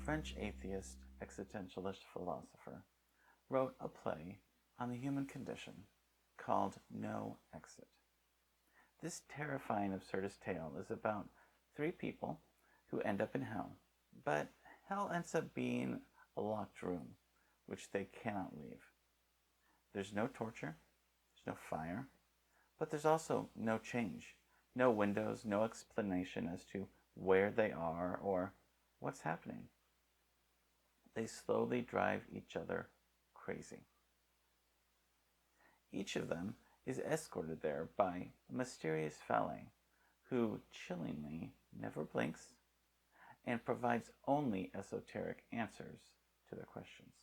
French atheist, existentialist philosopher, wrote a play on the human condition called No Exit. This terrifying absurdist tale is about three people who end up in hell, but hell ends up being a locked room, which they cannot leave. There's no torture, there's no fire, but there's also no change, no windows, no explanation as to where they are or what's happening. They slowly drive each other crazy. Each of them is escorted there by a mysterious valet who chillingly never blinks and provides only esoteric answers to their questions.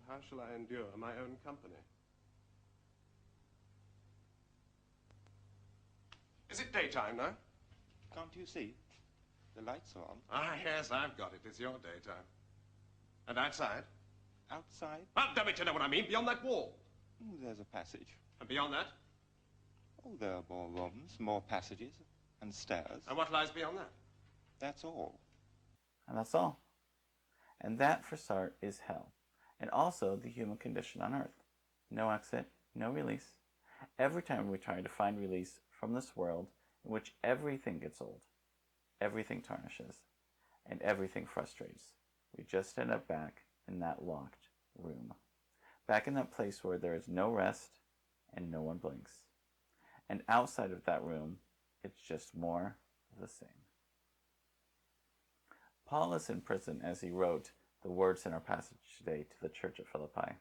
How shall I endure my own company? Is it daytime now? Can't you see? The lights are on. Ah, yes, I've got it. It's your daytime. And outside? Outside? Well, damn it, you know what I mean. Beyond that wall. Oh, there's a passage. And beyond that? Oh, there are more rooms, more passages, and stairs. And what lies beyond that? That's all. And that's all. And that, for Sartre, is hell, and also the human condition on earth. No exit, no release. Every time we try to find release from this world in which everything gets old, everything tarnishes, and everything frustrates, we just end up back in that locked room. Back in that place where there is no rest and no one blinks. And outside of that room, it's just more of the same. Paul is in prison as he wrote the words in our passage today to the church at Philippi.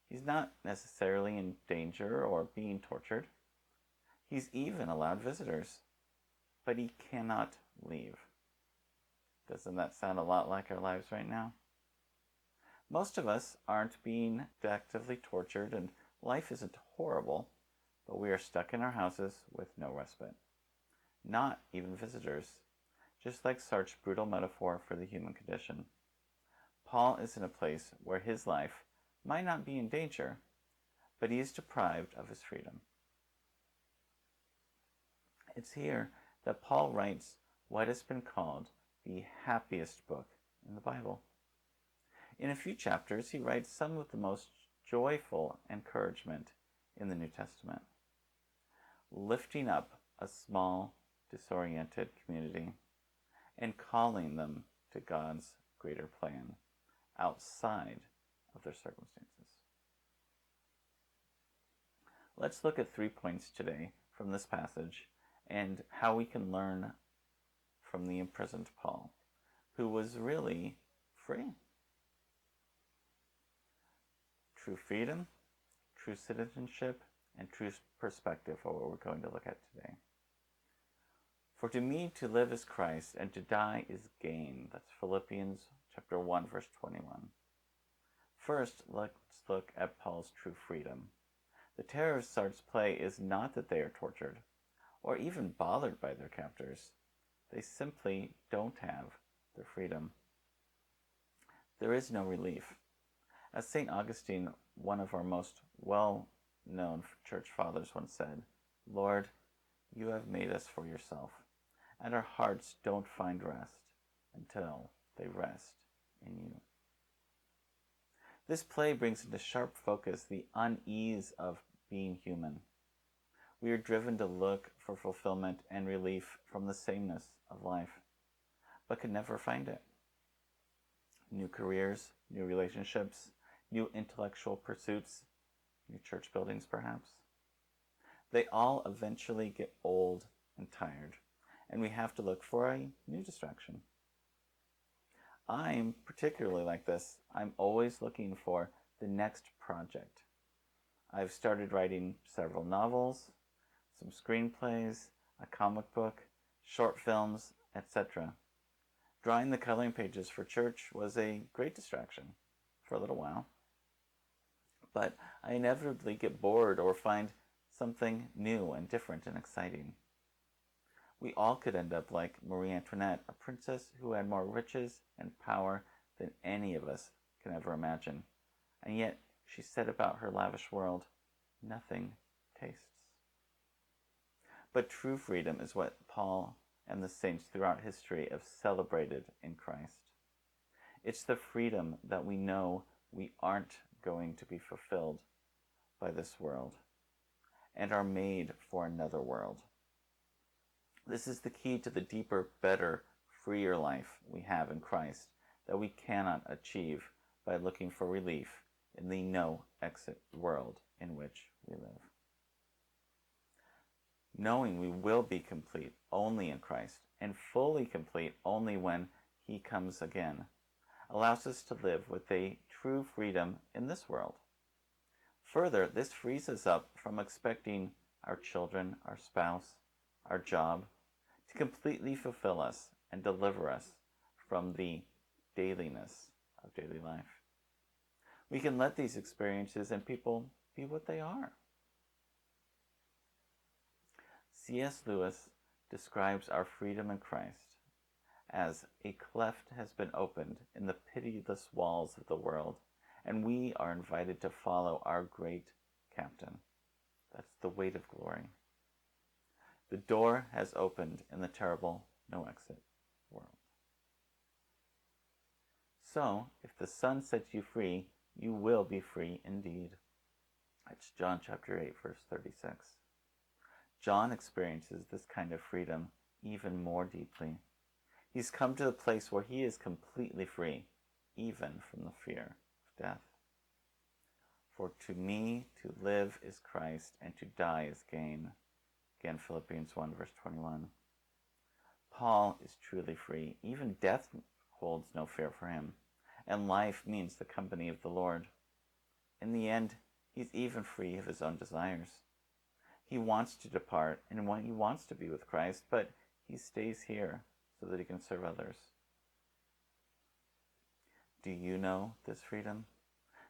He's not necessarily in danger or being tortured. He's even allowed visitors, but he cannot leave. Doesn't that sound a lot like our lives right now? Most of us aren't being actively tortured, and life isn't horrible, but we are stuck in our houses with no respite. Not even visitors, just like Sartre's brutal metaphor for the human condition. Paul is in a place where his life might not be in danger, but he is deprived of his freedom. It's here that Paul writes what has been called the happiest book in the Bible. In a few chapters, he writes some of the most joyful encouragement in the New Testament, lifting up a small, disoriented community and calling them to God's greater plan outside of their circumstances. Let's look at 3 points today from this passage and how we can learn from the imprisoned Paul, who was really free. True freedom, true citizenship, and true perspective are what we're going to look at today. For to me to live is Christ, and to die is gain. That's Philippians chapter 1, verse 21. First, let's look at Paul's true freedom. The terror of Sartre's play is not that they are tortured, or even bothered by their captors. They simply don't have their freedom. There is no relief. As St. Augustine, one of our most well-known church fathers, once said, "Lord, you have made us for yourself, and our hearts don't find rest until they rest in you." This play brings into sharp focus the unease of being human. We are driven to look for fulfillment and relief from the sameness of life, but can never find it. New careers, new relationships, new intellectual pursuits, new church buildings perhaps. They all eventually get old and tired, and we have to look for a new distraction. I'm particularly like this. I'm always looking for the next project. I've started writing several novels, some screenplays, a comic book, short films, etc. Drawing the coloring pages for church was a great distraction for a little while. But I inevitably get bored or find something new and different and exciting. We all could end up like Marie Antoinette, a princess who had more riches and power than any of us can ever imagine. And yet, she said about her lavish world, nothing tastes. But true freedom is what Paul and the saints throughout history have celebrated in Christ. It's the freedom that we know we aren't going to be fulfilled by this world and are made for another world. This is the key to the deeper, better, freer life we have in Christ that we cannot achieve by looking for relief in the no-exit world in which we live. Knowing we will be complete only in Christ and fully complete only when He comes again allows us to live with a true freedom in this world. Further, this frees us up from expecting our children, our spouse, our job to completely fulfill us and deliver us from the dailiness of daily life. We can let these experiences and people be what they are. C.S. Lewis describes our freedom in Christ as a cleft has been opened in the pitiless walls of the world, and we are invited to follow our great captain. That's the weight of glory. The door has opened in the terrible no-exit world. So, if the Son sets you free, you will be free indeed. That's John chapter 8, verse 36. John experiences this kind of freedom even more deeply. He's come to the place where he is completely free, even from the fear of death. For to me to live is Christ, and to die is gain. Again, Philippians 1, verse 21. Paul is truly free. Even death holds no fear for him, and life means the company of the Lord. In the end, he's even free of his own desires. He wants to depart, and he wants to be with Christ, but he stays here so that he can serve others. Do you know this freedom?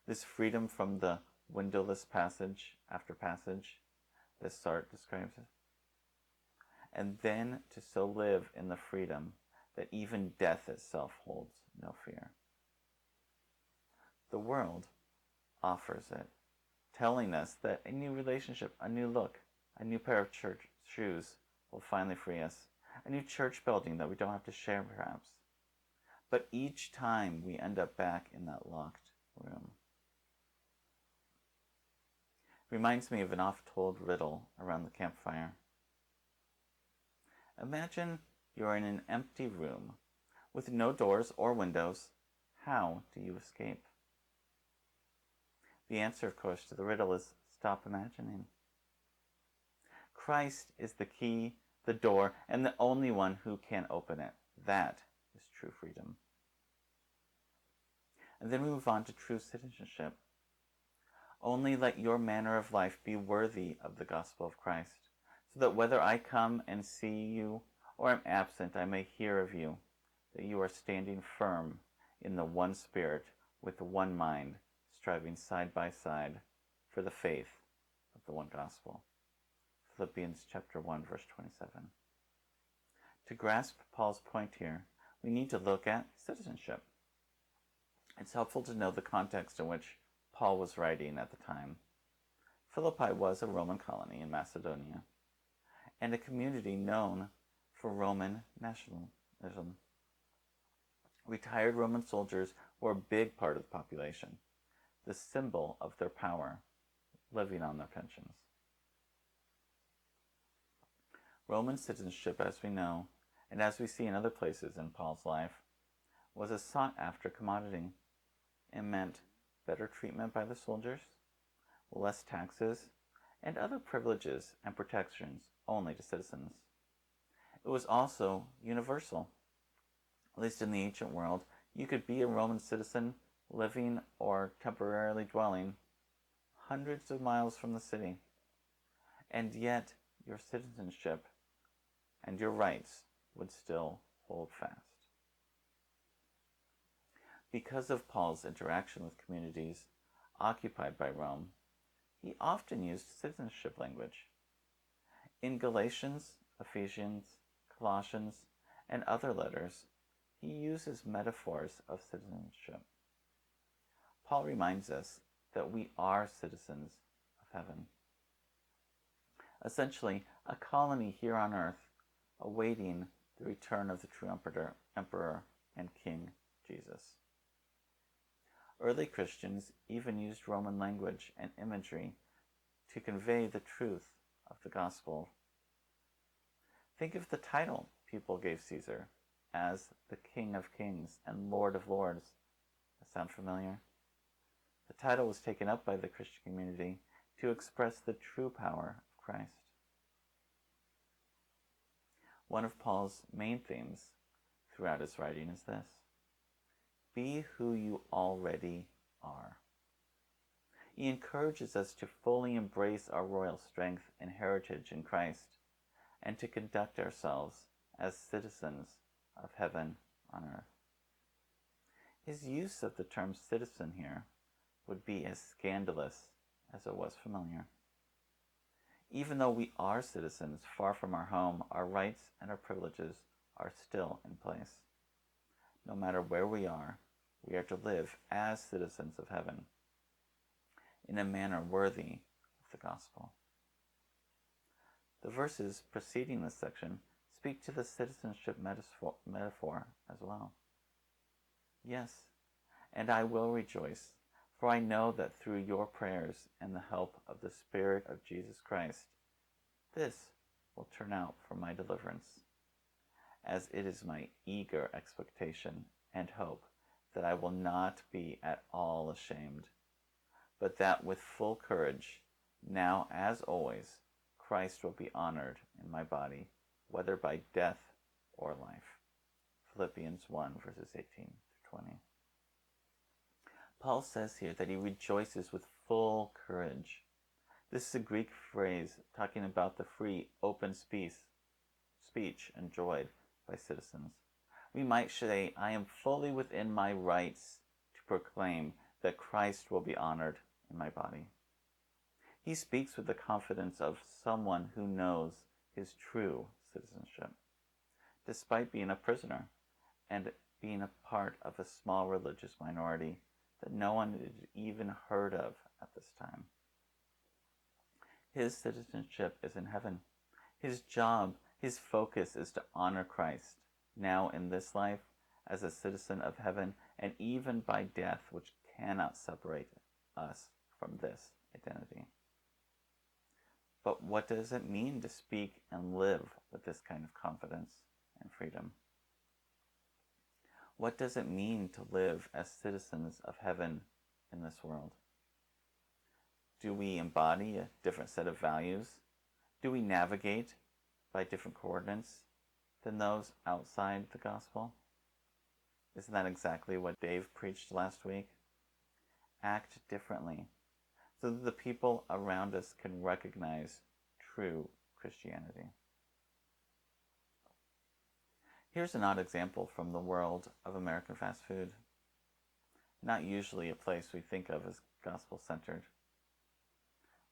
This freedom from the windowless passage after passage that Sartre describes it? And then to so live in the freedom that even death itself holds no fear. The world offers it, telling us that a new relationship, a new look, a new pair of church shoes will finally free us. A new church building that we don't have to share, perhaps. But each time we end up back in that locked room. Reminds me of an oft-told riddle around the campfire. Imagine you're in an empty room with no doors or windows. How do you escape? The answer, of course, to the riddle is stop imagining. Christ is the key, the door, and the only one who can open it. That is true freedom. And then we move on to true citizenship. Only let your manner of life be worthy of the gospel of Christ, so that whether I come and see you or am absent, I may hear of you, that you are standing firm in the one Spirit, with one mind, striving side by side for the faith of the one gospel. Philippians chapter 1, verse 27. To grasp Paul's point here, we need to look at citizenship. It's helpful to know the context in which Paul was writing at the time. Philippi was a Roman colony in Macedonia, and a community known for Roman nationalism. Retired Roman soldiers were a big part of the population, the symbol of their power, living on their pensions. Roman citizenship, as we know, and as we see in other places in Paul's life, was a sought-after commodity. It meant better treatment by the soldiers, less taxes, and other privileges and protections only to citizens. It was also universal. At least in the ancient world, you could be a Roman citizen living or temporarily dwelling hundreds of miles from the city, and yet your citizenship and your rights would still hold fast. Because of Paul's interaction with communities occupied by Rome, he often used citizenship language. In Galatians, Ephesians, Colossians, and other letters, he uses metaphors of citizenship. Paul reminds us that we are citizens of heaven. Essentially, a colony here on earth, awaiting the return of the true emperor and king, Jesus. Early Christians even used Roman language and imagery to convey the truth of the gospel. Think of the title people gave Caesar as the King of Kings and Lord of Lords. That sound familiar? The title was taken up by the Christian community to express the true power of Christ. One of Paul's main themes throughout his writing is this: be who you already are. He encourages us to fully embrace our royal strength and heritage in Christ, and to conduct ourselves as citizens of heaven on earth. His use of the term citizen here would be as scandalous as it was familiar. Even though we are citizens far from our home, our rights and our privileges are still in place. No matter where we are to live as citizens of heaven in a manner worthy of the gospel. The verses preceding this section speak to the citizenship metaphor as well. Yes, and I will rejoice, for I know that through your prayers and the help of the Spirit of Jesus Christ, this will turn out for my deliverance, as it is my eager expectation and hope that I will not be at all ashamed, but that with full courage, now as always, Christ will be honored in my body, whether by death or life. Philippians 1, verses 18 through 20. Paul says here that he rejoices with full courage. This is a Greek phrase talking about the free, open speech enjoyed by citizens. We might say, I am fully within my rights to proclaim that Christ will be honored in my body. He speaks with the confidence of someone who knows his true citizenship, despite being a prisoner and being a part of a small religious minority that no one had even heard of at this time. His citizenship is in heaven. His job, his focus is to honor Christ, now in this life, as a citizen of heaven, and even by death, which cannot separate us from this identity. But what does it mean to speak and live with this kind of confidence and freedom? What does it mean to live as citizens of heaven in this world? Do we embody a different set of values? Do we navigate by different coordinates than those outside the gospel? Isn't that exactly what Dave preached last week? Act differently so that the people around us can recognize true Christianity. Here's an odd example from the world of American fast food. Not usually a place we think of as gospel-centered.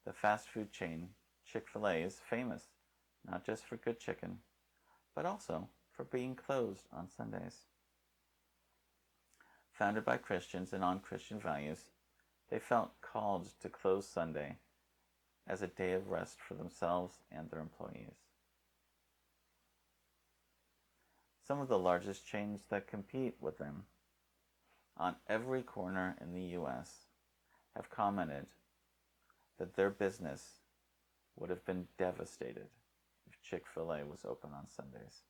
The fast food chain Chick-fil-A is famous not just for good chicken, but also for being closed on Sundays. Founded by Christians and on Christian values, they felt called to close Sunday as a day of rest for themselves and their employees. Some of the largest chains that compete with them on every corner in the U.S. have commented that their business would have been devastated if Chick-fil-A was open on Sundays.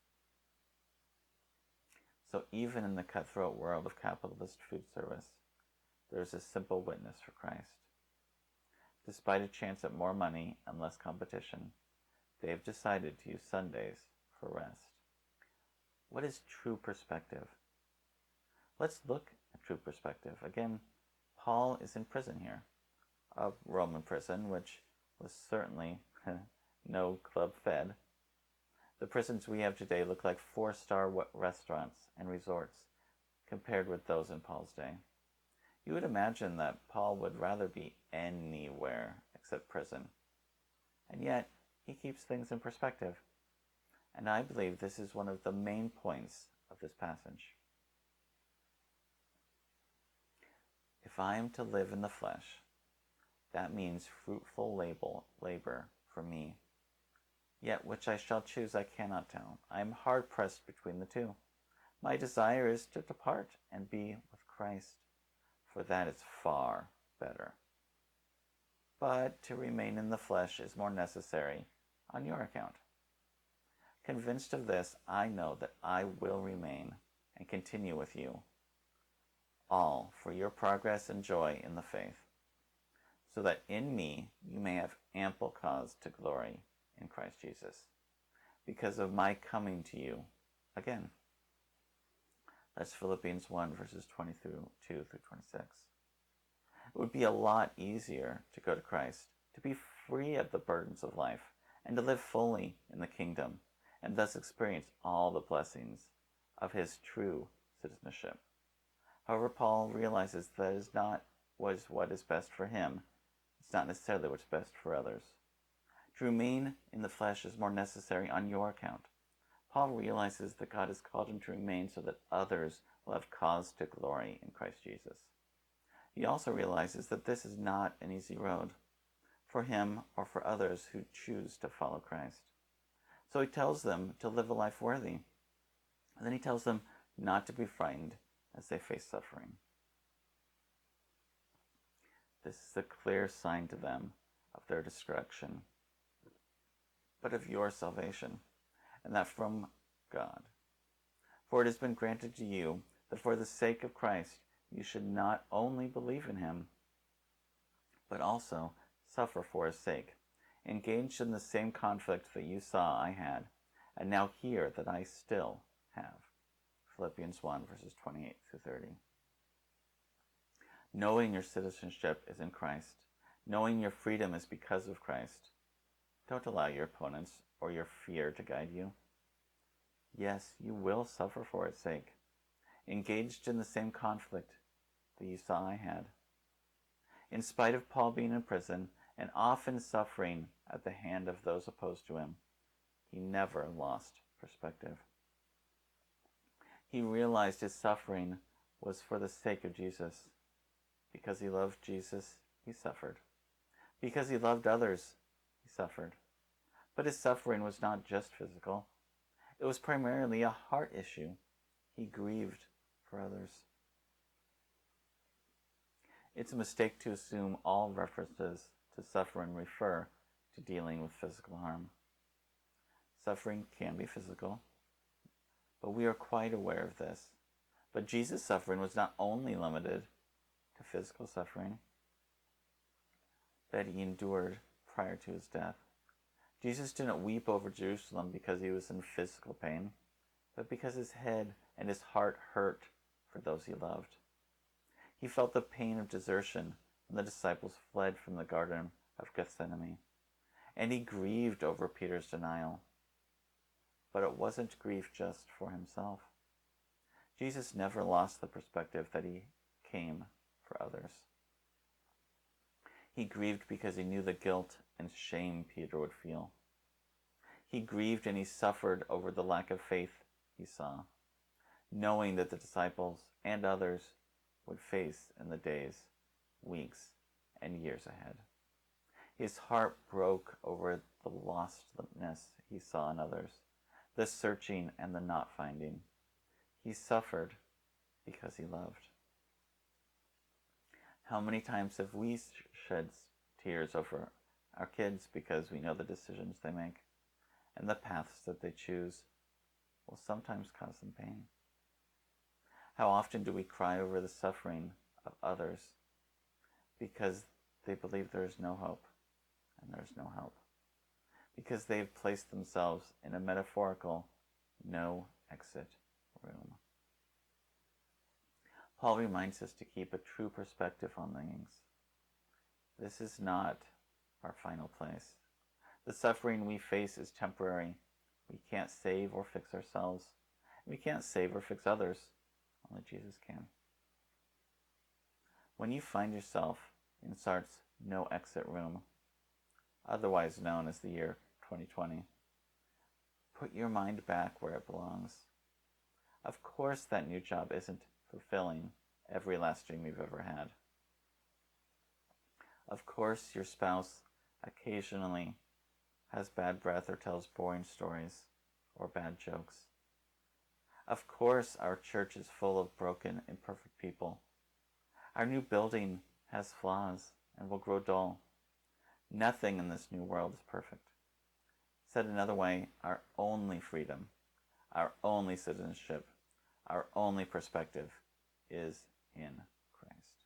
So even in the cutthroat world of capitalist food service, there is a simple witness for Christ. Despite a chance at more money and less competition, they have decided to use Sundays for rest. What is true perspective? Let's look at true perspective. Again, Paul is in prison here, a Roman prison, which was certainly no club fed. The prisons we have today look like 4-star restaurants and resorts compared with those in Paul's day. You would imagine that Paul would rather be anywhere except prison. And yet, he keeps things in perspective. And I believe this is one of the main points of this passage. If I am to live in the flesh, that means fruitful labor for me. Yet which I shall choose I cannot tell. I am hard pressed between the two. My desire is to depart and be with Christ, for that is far better. But to remain in the flesh is more necessary on your account. Convinced of this, I know that I will remain and continue with you, all for your progress and joy in the faith, so that in me you may have ample cause to glory in Christ Jesus, because of my coming to you again. That's Philippians 1, verses 22 through 26. It would be a lot easier to go to Christ, to be free of the burdens of life, and to live fully in the kingdom, and thus experience all the blessings of his true citizenship. However, Paul realizes that is not what is best for him. It's not necessarily what's best for others. To remain in the flesh is more necessary on your account. Paul realizes that God has called him to remain so that others will have cause to glory in Christ Jesus. He also realizes that this is not an easy road for him or for others who choose to follow Christ. So he tells them to live a life worthy. And then he tells them not to be frightened as they face suffering. This is a clear sign to them of their destruction, but of your salvation, and that from God. For it has been granted to you that for the sake of Christ you should not only believe in him, but also suffer for his sake, engaged in the same conflict that you saw I had, and now hear that I still have. Philippians 1, verses 28 through 30. Knowing your citizenship is in Christ, knowing your freedom is because of Christ, don't allow your opponents or your fear to guide you. Yes, you will suffer for its sake, engaged in the same conflict that you saw I had. In spite of Paul being in prison and often suffering at the hand of those opposed to him, he never lost perspective. He realized his suffering was for the sake of Jesus. Because he loved Jesus, he suffered. Because he loved others, he suffered. But his suffering was not just physical. It was primarily a heart issue. He grieved for others. It's a mistake to assume all references to suffering refer to dealing with physical harm. Suffering can be physical, but we are quite aware of this. But Jesus' suffering was not only limited to physical suffering that he endured prior to his death. Jesus didn't weep over Jerusalem because he was in physical pain, but because his head and his heart hurt for those he loved. He felt the pain of desertion when the disciples fled from the Garden of Gethsemane, and he grieved over Peter's denial. But it wasn't grief just for himself. Jesus never lost the perspective that he came for others. He grieved because he knew the guilt and shame Peter would feel. He grieved and he suffered over the lack of faith he saw, knowing that the disciples and others would face in the days, weeks, and years ahead. His heart broke over the lostness he saw in others, the searching and the not finding. He suffered because he loved. How many times have we shed tears over our kids because we know the decisions they make and the paths that they choose will sometimes cause them pain? How often do we cry over the suffering of others because they believe there is no hope and there is no help? Because they've placed themselves in a metaphorical no exit room. Paul reminds us to keep a true perspective on things. This is not our final place. The suffering we face is temporary. We can't save or fix ourselves. We can't save or fix others. Only Jesus can. When you find yourself in Sartre's no exit room, otherwise known as the year 2020, put your mind back where it belongs. Of course that new job isn't fulfilling every last dream you've ever had. Of course your spouse occasionally has bad breath or tells boring stories or bad jokes. Of course, our church is full of broken, imperfect people. Our new building has flaws and will grow dull. Nothing in this new world is perfect. Said another way, our only freedom, our only citizenship, our only perspective is in Christ.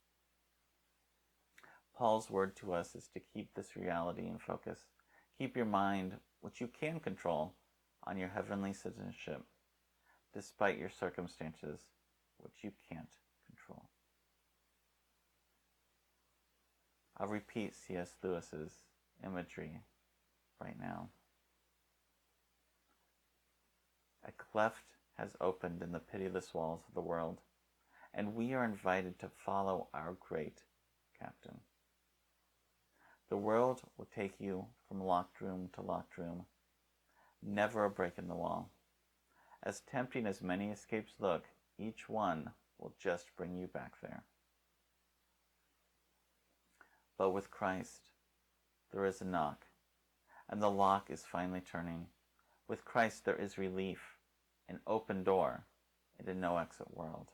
Paul's word to us is to keep this reality in focus. Keep your mind, which you can control, on your heavenly citizenship, despite your circumstances, which you can't control. I'll repeat C.S. Lewis's imagery right now. A cleft has opened in the pitiless walls of the world, and we are invited to follow our great captain. The world will take you from locked room to locked room, never a break in the wall. As tempting as many escapes look, each one will just bring you back there. But with Christ, there is a knock, and the lock is finally turning. With Christ, there is relief, an open door, and a no-exit world.